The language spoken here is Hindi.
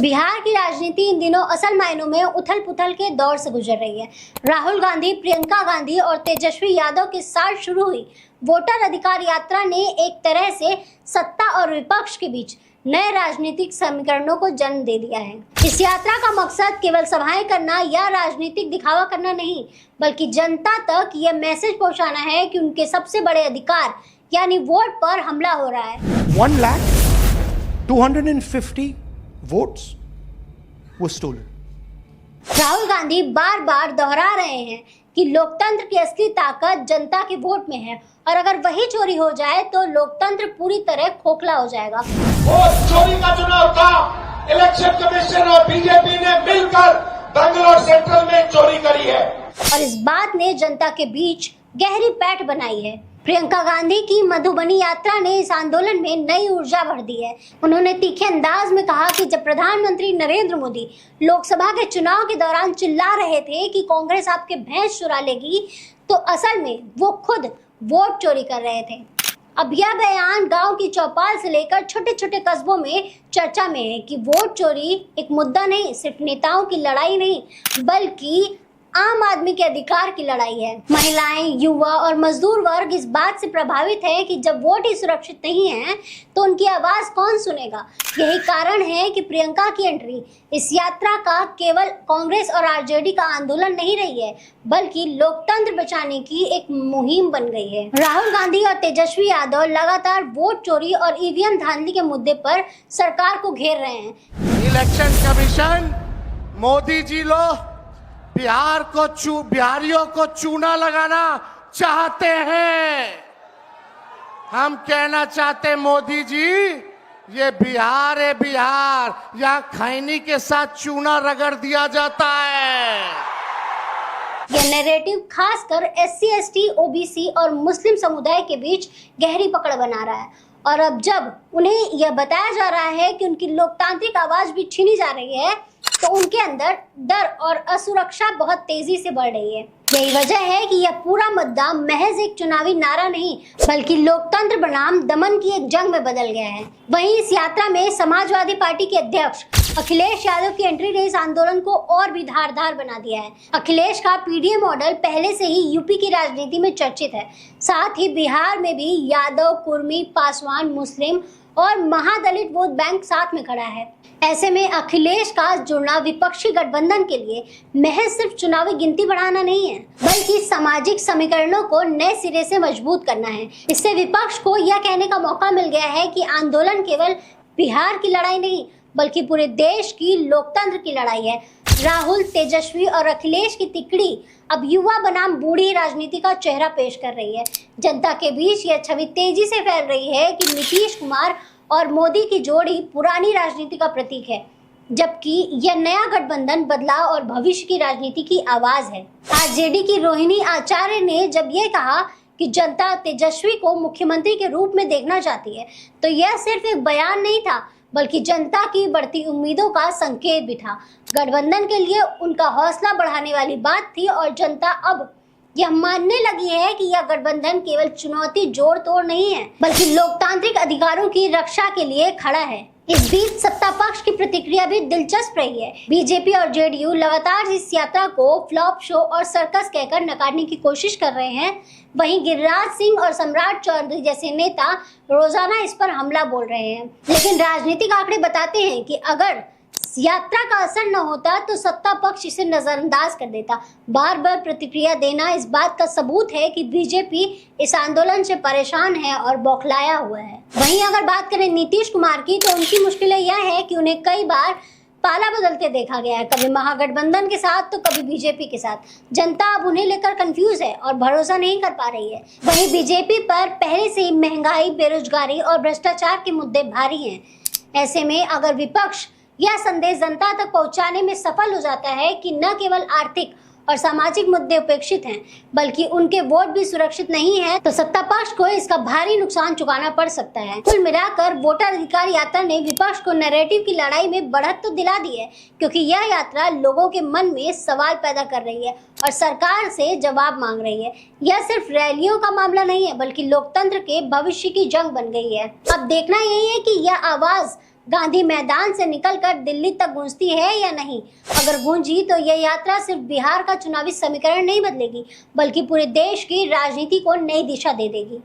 बिहार की राजनीति इन दिनों असल मायनों में उथल पुथल के दौर से गुजर रही है। राहुल गांधी, प्रियंका गांधी और तेजस्वी यादव के साथ शुरू हुई वोटर अधिकार यात्रा ने एक तरह से सत्ता और विपक्ष के बीच नए राजनीतिक समीकरणों को जन्म दे दिया है। इस यात्रा का मकसद केवल सभाएं करना या राजनीतिक दिखावा करना नहीं, बल्कि जनता तक यह मैसेज पहुंचाना है कि उनके सबसे बड़े अधिकार यानी वोट पर हमला हो रहा है। 1,250,000 votes were stolen. Rahul Gandhi बार बार दोहरा रहे हैं कि लोकतंत्र की असली ताकत जनता के वोट में है और अगर वही चोरी हो जाए तो लोकतंत्र पूरी तरह खोखला हो जाएगा। वोट चोरी का चुनाव था। इलेक्शन कमीशन और बीजेपी ने मिलकर बेंगलोर सेंट्रल में चोरी करी है और इस बात ने जनता के बीच गहरी पैठ बनाई है। प्रियंका गांधी की मधुबनी यात्रा ने इस आंदोलन में नई ऊर्जा भर दी है। उन्होंने तीखे अंदाज में कहा कि जब प्रधानमंत्री नरेंद्र मोदी लोकसभा के चुनाव के दौरान चिल्ला रहे थे कि कांग्रेस आपके भैंस चुरा लेगी, तो असल में वो खुद वोट चोरी कर रहे थे। अब यह बयान गांव की चौपाल से लेकर छोटे छोटे कस्बों में चर्चा में है कि वोट चोरी एक मुद्दा नहीं, सिर्फ नेताओं की लड़ाई नहीं, बल्कि आम आदमी के अधिकार की लड़ाई है। महिलाएं, युवा और मजदूर वर्ग इस बात से प्रभावित है कि जब वोट ही सुरक्षित नहीं है तो उनकी आवाज कौन सुनेगा। यही कारण है कि प्रियंका की एंट्री इस यात्रा का केवल कांग्रेस और आरजेडी का आंदोलन नहीं रही है, बल्कि लोकतंत्र बचाने की एक मुहिम बन गई है। राहुल गांधी और तेजस्वी यादव लगातार वोट चोरी और ईवीएम धांधली के मुद्दे पर सरकार को घेर रहे हैं। इलेक्शन कमीशन, मोदी जी लोग बिहारियों को चूना लगाना चाहते हैं। हम कहना चाहते मोदी जी, ये बिहार है, बिहार यहाँ खैनी के साथ चूना रगड़ दिया जाता है। यह नैरेटिव खासकर SC, ST, OBC और मुस्लिम समुदाय के बीच गहरी पकड़ बना रहा है और अब जब उन्हें यह बताया जा रहा है कि उनकी लोकतांत्रिक आवाज भी छीनी जा रही है तो उनके अंदर डर और असुरक्षा बहुत तेजी से बढ़ रही है। यही वजह है कि यह पूरा मुद्दा महज एक चुनावी नारा नहीं, बल्कि लोकतंत्र बनाम दमन की एक जंग में बदल गया है। वहीं इस यात्रा में समाजवादी पार्टी के अध्यक्ष अखिलेश यादव की एंट्री ने इस आंदोलन को और भी धारदार बना दिया है। अखिलेश का पीडीए मॉडल पहले से ही यूपी की राजनीति में चर्चित है। साथ ही बिहार में भी यादव, कुर्मी, पासवान, मुस्लिम और महादलित वोट बैंक साथ में खड़ा है। ऐसे में अखिलेश का जुड़ना विपक्षी गठबंधन के लिए महज सिर्फ चुनावी गिनती बढ़ाना नहीं है, बल्कि सामाजिक समीकरणों को नए सिरे से मजबूत करना है। इससे विपक्ष को यह कहने का मौका मिल गया है कि आंदोलन केवल बिहार की लड़ाई नहीं, बल्कि पूरे देश की लोकतंत्र की लड़ाई है। राहुल, तेजस्वी और अखिलेश की तिकड़ी अब युवा बनाम बूढ़ी राजनीति का चेहरा पेश कर रही है। जनता के बीच यह छवि तेजी से फैल रही है कि नीतीश कुमार और मोदी की जोड़ी पुरानी राजनीति का प्रतीक है, जबकि यह नया गठबंधन बदलाव और भविष्य की राजनीति की आवाज है। आरजेडी की रोहिणी आचार्य ने जब यह कहा कि जनता तेजस्वी को मुख्यमंत्री के रूप में देखना चाहती है, तो यह सिर्फ एक बयान नहीं था, बल्कि जनता की बढ़ती उम्मीदों का संकेत भी था। गठबंधन के लिए उनका हौसला बढ़ाने वाली बात थी और जनता अब यह मानने लगी है कि यह गठबंधन केवल चुनौती जोड़ तोड़ नहीं है, बल्कि लोकतांत्रिक अधिकारों की रक्षा के लिए खड़ा है। इस बीच सत्ता पक्ष की प्रतिक्रिया भी दिलचस्प रही है। बीजेपी और जेडीयू लगातार इस यात्रा को फ्लॉप शो और सर्कस कहकर नकारने की कोशिश कर रहे हैं। वहीं गिरिराज सिंह और सम्राट चौधरी जैसे नेता रोजाना इस पर हमला बोल रहे हैं, लेकिन राजनीतिक आंकड़े बताते हैं कि अगर यात्रा का असर न होता तो सत्ता पक्ष इसे नजरअंदाज कर देता। बार बार प्रतिक्रिया देना इस बात का सबूत है कि बीजेपी इस आंदोलन से परेशान है और बौखलाया हुआ है। वहीं अगर बात करें नीतीश कुमार की, तो उनकी मुश्किलें यह है कि उन्हें कई बार पाला बदलते देखा गया है, कभी महागठबंधन के साथ तो कभी बीजेपी के साथ। जनता अब उन्हें लेकर कंफ्यूज है और भरोसा नहीं कर पा रही है। वहीं बीजेपी पर पहले से ही महंगाई, बेरोजगारी और भ्रष्टाचार के मुद्दे भारी हैं। ऐसे में अगर विपक्ष यह संदेश जनता तक पहुंचाने में सफल हो जाता है कि न केवल आर्थिक और सामाजिक मुद्दे उपेक्षित हैं, बल्कि उनके वोट भी सुरक्षित नहीं है, तो सत्ता पक्ष को इसका भारी नुकसान चुकाना पड़ सकता है। कुल मिलाकर वोटर अधिकार यात्रा ने विपक्ष को नैरेटिव की लड़ाई में बढ़त तो दिला दी है, क्योंकि यह यात्रा लोगों के मन में सवाल पैदा कर रही है और सरकार से जवाब मांग रही है। यह सिर्फ रैलियों का मामला नहीं है, बल्कि लोकतंत्र के भविष्य की जंग बन गई है। अब देखना यही है कि यह आवाज गांधी मैदान से निकलकर दिल्ली तक गूंजती है या नहीं। अगर गूंजी तो यह यात्रा सिर्फ बिहार का चुनावी समीकरण नहीं बदलेगी, बल्कि पूरे देश की राजनीति को नई दिशा दे देगी।